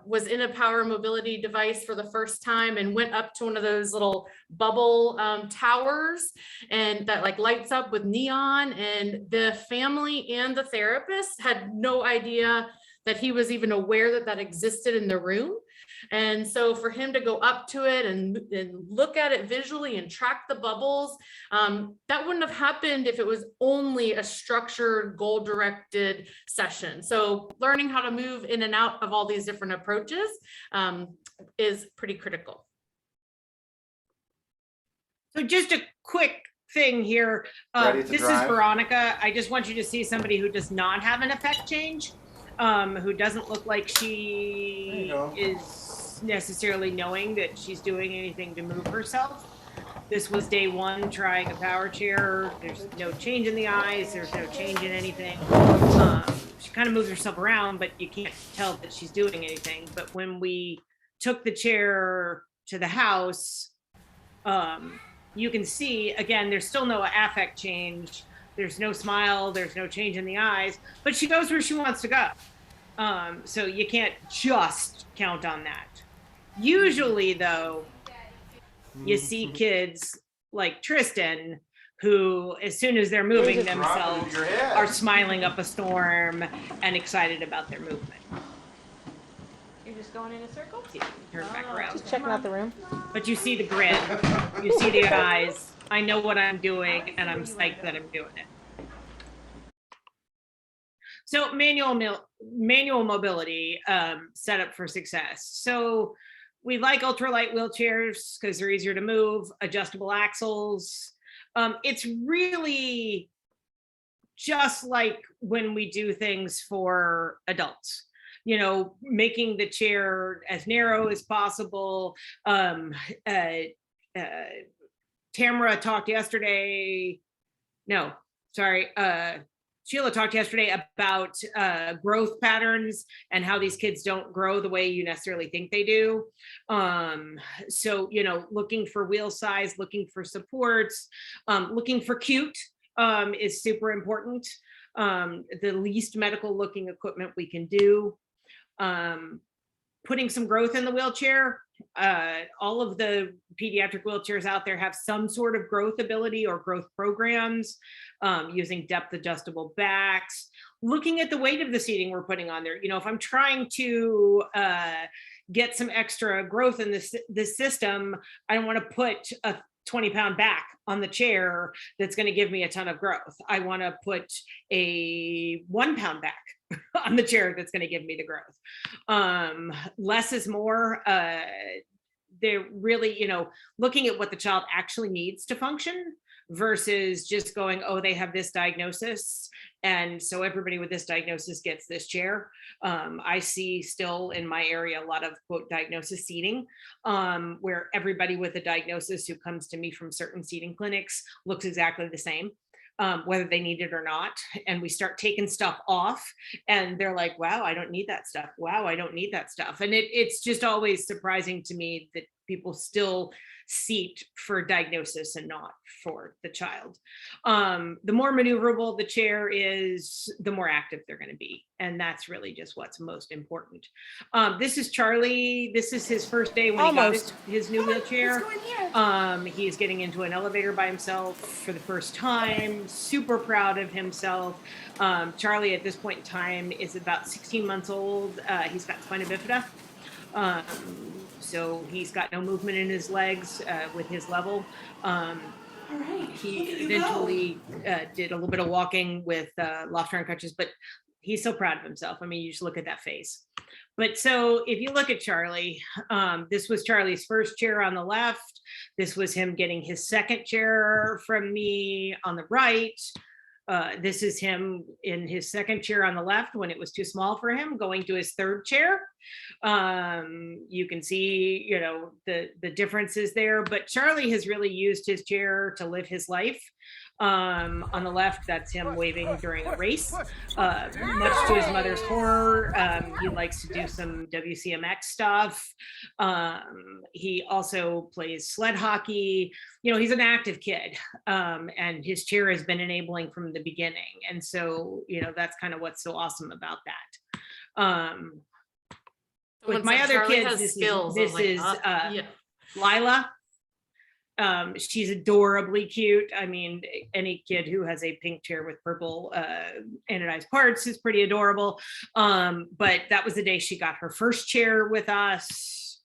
was in a power mobility device for the first time and went up to one of those little bubble towers and that like lights up with neon, and the family and the therapist had no idea that he was even aware that that existed in the room. And so for him to go up to it and look at it visually and track the bubbles, that wouldn't have happened if it was only a structured, goal-directed session. So learning how to move in and out of all these different approaches is pretty critical. So just a quick thing here. This is Veronica. I just want you to see somebody who does not have an effect change, who doesn't look like she is necessarily knowing that she's doing anything to move herself. This was day one trying a power chair. There's no change in the eyes. There's no change in anything. She kind of moves herself around, but you can't tell that she's doing anything. But when we took the chair to the house, you can see, again, there's still no affect change. There's no smile. There's no change in the eyes, but she goes where she wants to go. So you can't just count on that. Usually, though, you see kids like Tristan who, as soon as they're moving themselves, are smiling up a storm and excited about their movement. You're just going in a circle? See, turn back around. Just checking out the room. But you see the grin, you see the eyes. I know what I'm doing, and I'm psyched that I'm doing it. So manual mobility set up for success. So we like ultralight wheelchairs because they're easier to move, adjustable axles. It's really just like when we do things for adults, you know, making the chair as narrow as possible. Tamara talked yesterday. No, sorry. Sheila talked yesterday about growth patterns and how these kids don't grow the way you necessarily think they do. So, you know, looking for wheel size, looking for supports, looking for cute is super important. The least medical looking equipment we can do. Putting some growth in the wheelchair. All of the pediatric wheelchairs out there have some sort of growth ability or growth programs, using depth adjustable backs, looking at the weight of the seating we're putting on there. You know, if I'm trying to get some extra growth in this system, I don't want to put a 20-pound back on the chair that's going to give me a ton of growth. I want to put a 1-pound back on the chair that's going to give me the growth. Less is more. They're really, you know, looking at what the child actually needs to function versus just going, oh, they have this diagnosis, and so everybody with this diagnosis gets this chair. I see still in my area a lot of quote diagnosis seating, where everybody with a diagnosis who comes to me from certain seating clinics looks exactly the same. Whether they need it or not. And we start taking stuff off and they're like, wow, I don't need that stuff. Wow, I don't need that stuff. And it's just always surprising to me that people still seat for diagnosis and not for the child. The more maneuverable the chair is, the more active they're going to be. And that's really just what's most important. This is Charlie. This is his first day when he got his new wheelchair. He is getting into an elevator by himself for the first time. Super proud of himself. Charlie at this point in time is about 16 months old. He's got spina bifida. So he's got no movement in his legs with his level. He eventually did a little bit of walking with loft arm crutches, but he's so proud of himself. I mean, you just look at that face. But so if you look at Charlie, this was Charlie's first chair on the left. This was him getting his second chair from me on the right. This is him in his second chair on the left when it was too small for him, going to his third chair. You can see, you know, the differences there, but Charlie has really used his chair to live his life. On the left, that's him waving during a race. Much to his mother's horror, he likes to do some WCMX stuff. He also plays sled hockey. You know, he's an active kid, and his chair has been enabling from the beginning. And so, you know, that's kind of what's so awesome about that. With my other kids, this is Lila. She's adorably cute. I mean, any kid who has a pink chair with purple anodized parts is pretty adorable. But that was the day she got her first chair with us.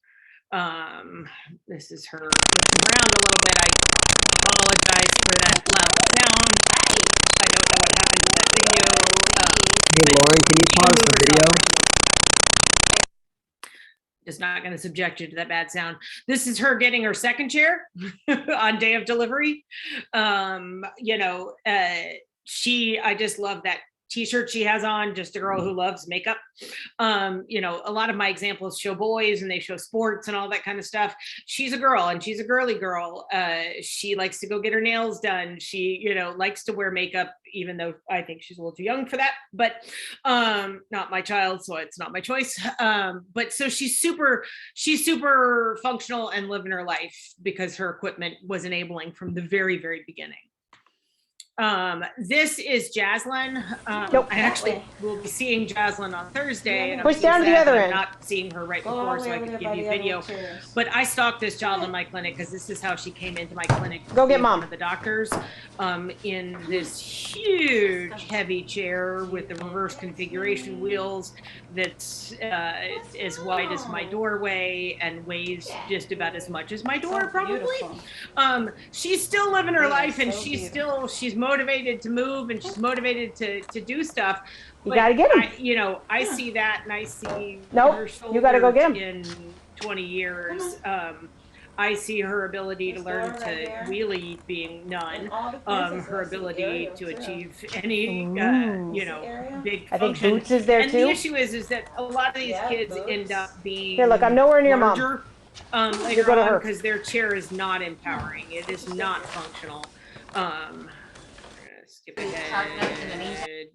This is her looking around a little bit. I apologize for that loud sound. I don't know what happened to that video. Hey Lauren, can you pause the video? Just not going to subject you to that bad sound. This is her getting her second chair on day of delivery. You know, I just love that t-shirt she has on, just a girl who loves makeup. You know, a lot of my examples show boys and they show sports and all that kind of stuff. She's a girl and she's a girly girl. She likes to go get her nails done. She, you know, likes to wear makeup, even though I think she's a little too young for that, but not my child, so it's not my choice. But so she's super functional and living her life because her equipment was enabling from the very, very beginning. This is Jaslyn. Nope. I actually will be seeing Jaslyn on Thursday. And I'm Push so down to the sad other that I'm end. not seeing her right before, so I could give you video. But I stalked this child in my clinic because this is how she came into my clinic. Go get mom. One of the doctors in this huge, heavy chair with the reverse configuration wheels that's as wide as my doorway and weighs just about as much as my door, probably. She's still living her life, and she's motivated to move and she's motivated to do stuff. You gotta get 'em. You know, I see that and I see Nope, her you gotta go get 'em. in 20 years. I see her ability to learn to wheelie being none, her ability to achieve any, you know, big I think function. Boots is there and too. the issue is that a lot of these kids end up being Here, look, I'm nowhere near mom. larger, You're later going to on her. because their chair is not empowering. It is not functional. Skip ahead.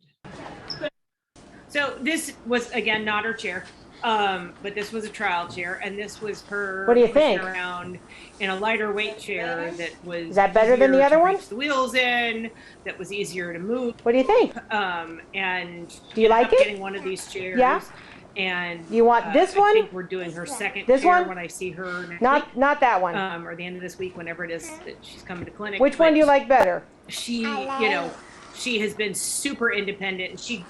So this was again not her chair, but this was a trial chair, and this was her. What do you pushing think? Around in a lighter weight chair that was. Is that better than the easier other to one? reach the wheels in, that was easier to move. What do you think? And Do you like it? Getting one of these chairs. Yeah. And You want this one? I think we're doing her second This chair one? when I see her next week. Not that one. Or the end of this week, whenever it is that she's coming to clinic. Which one But do you like better? She, you know, she has been super independent, and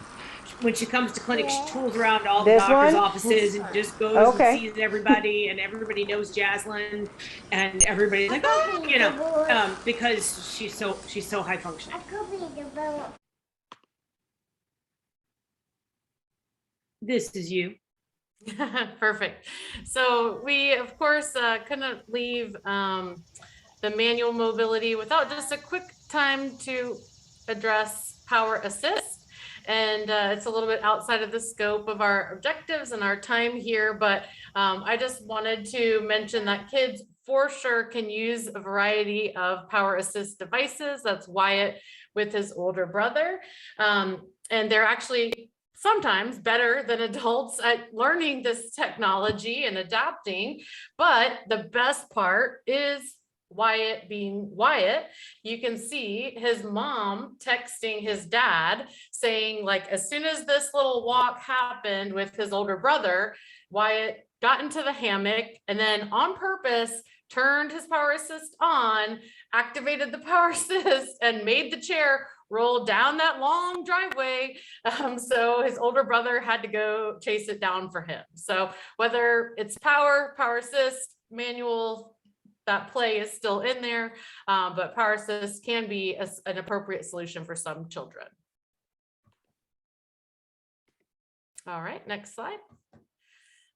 when she comes to clinic, she tools around all the This doctor's one? offices and just goes Okay. and sees everybody, and everybody knows Jaslyn, and everybody's like, oh, you know, because she's so high functioning. This is you. Perfect. So we, of course, couldn't leave the manual mobility without just a quick time to address power assist. And it's a little bit outside of the scope of our objectives and our time here, but I just wanted to mention that kids for sure can use a variety of power assist devices. That's Wyatt with his older brother. And they're actually sometimes better than adults at learning this technology and adapting. But the best part is Wyatt being Wyatt. You can see his mom texting his dad saying, like, as soon as this little walk happened with his older brother, Wyatt got into the hammock and then on purpose turned his power assist on, activated the power assist, and made the chair roll down that long driveway. So his older brother had to go chase it down for him. So whether it's power assist, manual, that play is still in there, but power assist can be an appropriate solution for some children. All right, next slide.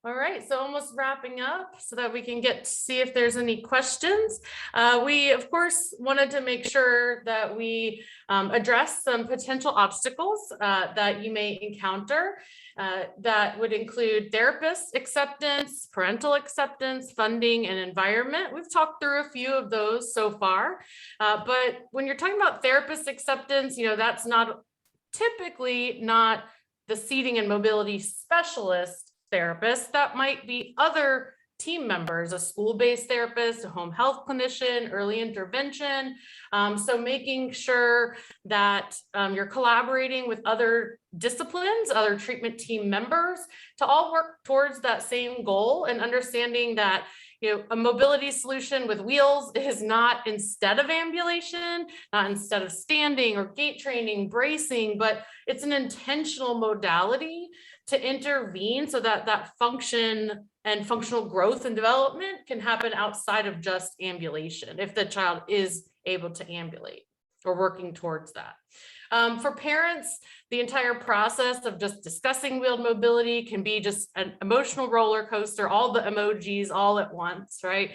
All right, so almost wrapping up so that we can get to see if there's any questions. We, of course, wanted to make sure that we address some potential obstacles that you may encounter. That would include therapist acceptance, parental acceptance, funding, and environment. We've talked through a few of those so far, but when you're talking about therapist acceptance, that's typically not the seating and mobility specialist therapist. That might be other team members, a school-based therapist, a home health clinician, early intervention. So making sure that you're collaborating with other disciplines, other treatment team members to all work towards that same goal, and understanding that a mobility solution with wheels is not instead of ambulation, not instead of standing or gait training, bracing, but it's an intentional modality to intervene so that that function and functional growth and development can happen outside of just ambulation if the child is able to ambulate or working towards that. For parents, the entire process of just discussing wheeled mobility can be just an emotional roller coaster, all the emojis all at once, right?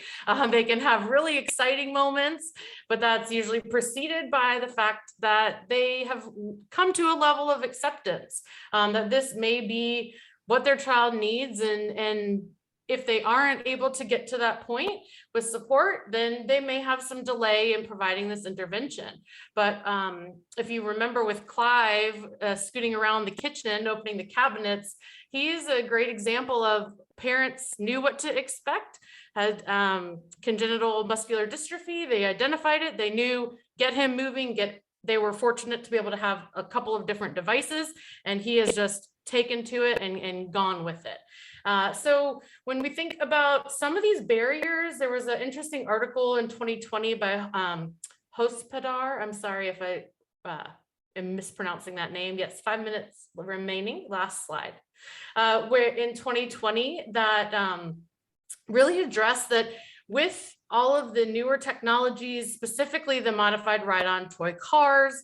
They can have really exciting moments, but that's usually preceded by the fact that they have come to a level of acceptance, that this may be what their child needs, and if they aren't able to get to that point with support, then they may have some delay in providing this intervention. But if you remember with Clive scooting around the kitchen, opening the cabinets, he's a great example of parents knew what to expect, had congenital muscular dystrophy, they identified it, they knew, get him moving, they were fortunate to be able to have a couple of different devices, and he has just taken to it and gone with it. So when we think about some of these barriers, there was an interesting article in 2020 by Hospodar. I'm sorry if I am mispronouncing that name. Yes, 5 minutes remaining, last slide. Where in 2020 that really addressed that with all of the newer technologies, specifically the modified ride-on toy cars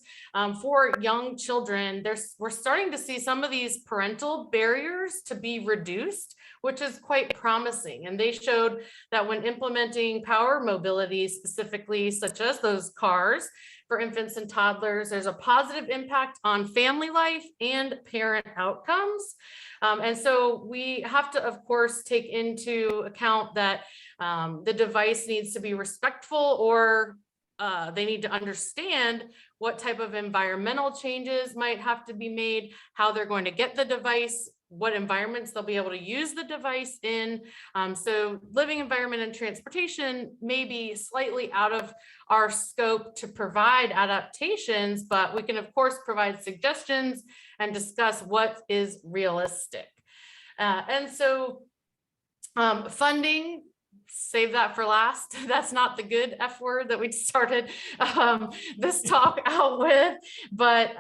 for young children, we're starting to see some of these parental barriers to be reduced, which is quite promising. And they showed that when implementing power mobility, specifically such as those cars for infants and toddlers, there's a positive impact on family life and parent outcomes. And so we have to, of course, take into account that the device needs to be respectful, or they need to understand what type of environmental changes might have to be made, how they're going to get the device, what environments they'll be able to use the device in. So living environment and transportation may be slightly out of our scope to provide adaptations, but we can of course provide suggestions and discuss what is realistic. And so funding, save that for last. That's not the good F word that we started this talk out with. But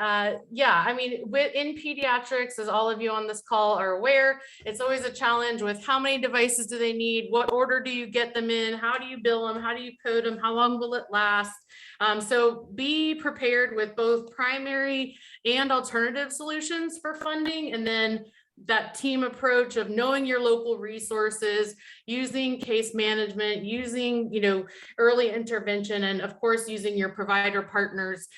yeah, I mean, in pediatrics, as all of you on this call are aware, it's always a challenge with how many devices do they need? What order do you get them in? How do you bill them? How do you code them? How long will it last? So be prepared with both primary and alternative solutions for funding, and then that team approach of knowing your local resources, using case management, using, early intervention, and of course, using your provider partners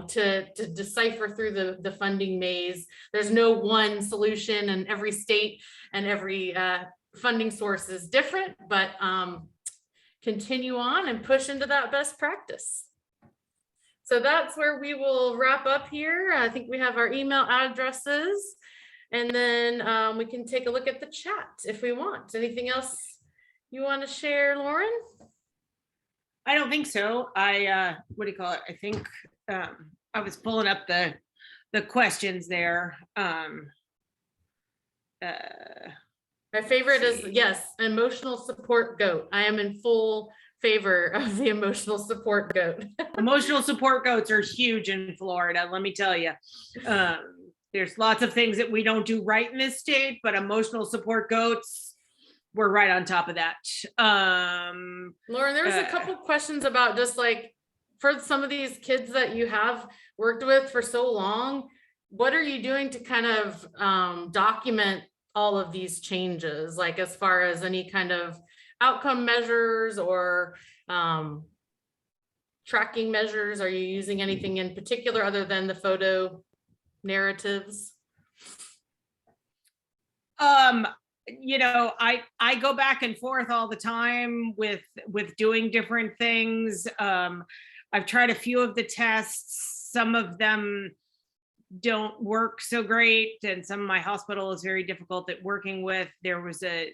to decipher through the funding maze. There's no one solution, and every state and every funding source is different, but continue on and push into that best practice. So that's where we will wrap up here. I think we have our email addresses. And then we can take a look at the chat if we want. Anything else you want to share, Lauren? I don't think so. I think I was pulling up the questions there. My favorite is, yes, emotional support goat. I am in full favor of the emotional support goat. Emotional support goats are huge in Florida, let me tell you. There's lots of things that we don't do right in this state, but emotional support goats, we're right on top of that. Lauren, there was a couple questions about just like, for some of these kids that you have worked with for so long, what are you doing to kind of document all of these changes, like as far as any kind of outcome measures or tracking measures? Are you using anything in particular other than the photo narratives? You know, I go back and forth all the time with doing different things. I've tried a few of the tests. Some of them don't work so great, and some of my hospital is very difficult at working with. There's a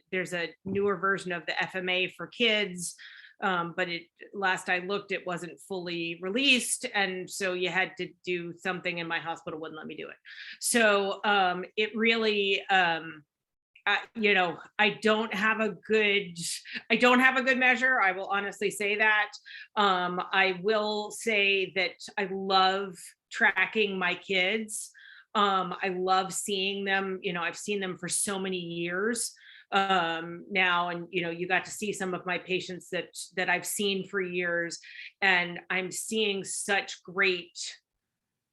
newer version of the FMA for kids, but last I looked, it wasn't fully released, and so you had to do something, and my hospital wouldn't let me do it. So it really, you know, I don't have a good measure. I will honestly say that. I will say that I love tracking my kids. I love seeing them. You know, I've seen them for so many years now, and you know, you got to see some of my patients that I've seen for years, and I'm seeing such great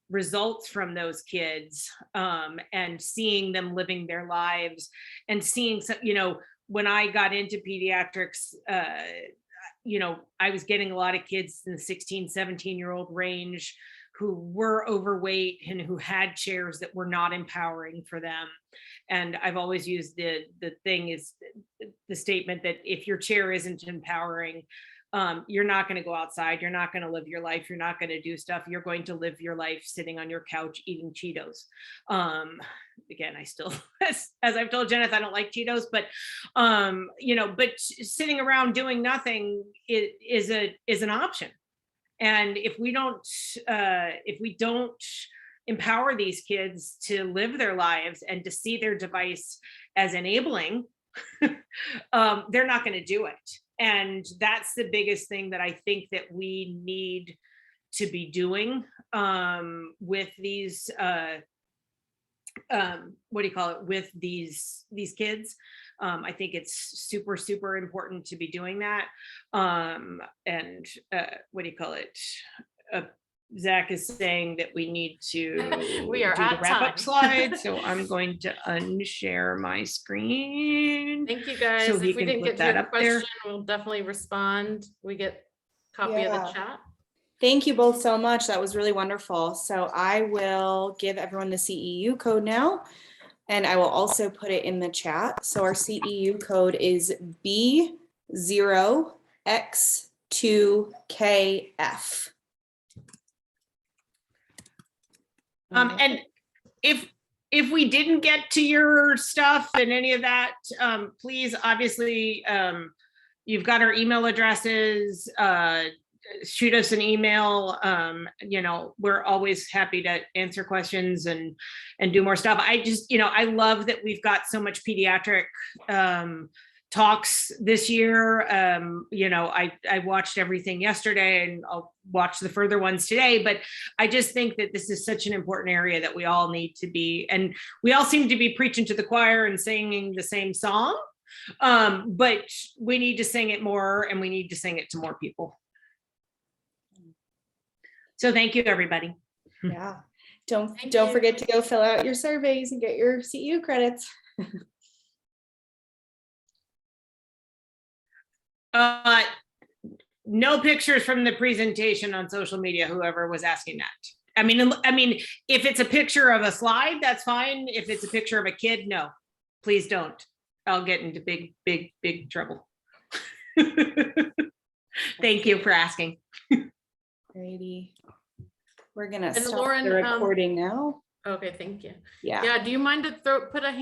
results from those kids, and seeing them living their lives, and seeing some, you know, when I got into pediatrics, you know, I was getting a lot of kids in the 16, 17-year-old range who were overweight and who had chairs that were not empowering for them. And I've always used the thing is the statement that if your chair isn't empowering, you're not going to go outside. You're not going to live your life. You're not going to do stuff. You're going to live your life sitting on your couch eating Cheetos. Again, I still, as I've told Jennith, I don't like Cheetos, but you know, but sitting around doing nothing is an option. And if we don't empower these kids to live their lives and to see their device as enabling, they're not going to do it. And that's the biggest thing that I think that we need to be doing with these, with these kids. I think it's super, super important to be doing that. Zach is saying that we need to We are do at the wrap time. up slide. So I'm going to unshare my screen. Thank you guys. So If he we can didn't put get to that your up there. question, we'll definitely respond. We get a copy of Yeah. the chat. Thank you both so much. That was really wonderful. So I will give everyone the CEU code now, and I will also put it in the chat. So our CEU code is B0X2KF. And if we didn't get to your stuff and any of that, please, obviously, you've got our email addresses, shoot us an email. You know, we're always happy to answer questions and do more stuff. I just, you know, I love that we've got so much pediatric talks this year. You know, I watched everything yesterday, and I'll watch the further ones today, but I just think that this is such an important area that we all need to be, and we all seem to be preaching to the choir and singing the same song, but we need to sing it more, and we need to sing it to more people. So thank you, everybody. Yeah. Don't Thank you. forget to go fill out your surveys and get your CEU credits. No pictures from the presentation on social media, whoever was asking that. I mean, if it's a picture of a slide, that's fine. If it's a picture of a kid, no, please don't. I'll get into big, big, big trouble. Thank you for asking. Alrighty. We're gonna And stop Lauren, the recording now. Okay, thank you. Yeah. Yeah, do you mind to put a